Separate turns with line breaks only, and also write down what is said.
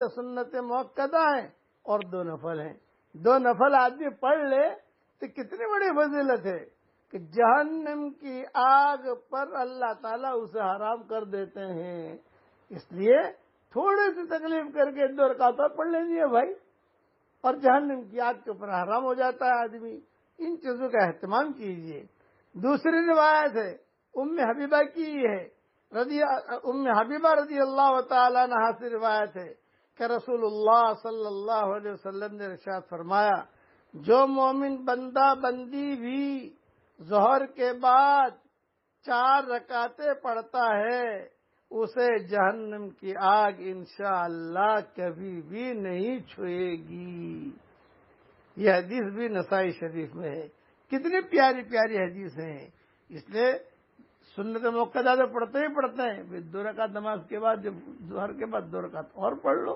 سنت موقدہ ہیں اور 2 نفل ہیں. 2 نفل آدمی پڑھ لے تو کتنی بڑی فضیلت ہے کہ جہنم کی آگ پر اللہ تعالیٰ اسے حرام کر دیتے ہیں. اس لیے تھوڑی سی تکلیف کر کے 2 رکعت اور پڑھ لینی ہے بھائی، اور جہنم کی آگ کے اوپر حرام ہو جاتا ہے آدمی. ان چیزوں کا اہتمام کیجیے. دوسری روایت ہے ام حبیبہ کی ہے، ام حبیبہ رضی اللہ تعالیٰ عنہا سے روایت ہے کہ رسول اللہ صلی اللہ علیہ وسلم نے ارشاد فرمایا، جو مومن بندہ بندی بھی ظہر کے بعد 4 رکعتیں پڑھتا ہے اسے جہنم کی آگ انشاءاللہ کبھی بھی نہیں چھوئے گی. یہ حدیث بھی نسائی شریف میں ہے. کتنی پیاری پیاری حدیث ہیں. اس لیے سنت موقدہ تو پڑھتے ہی پڑھتے ہیں. 2 رکعت نماز کے بعد، جب ظہر کے بعد 2 رکعت اور پڑھ لو.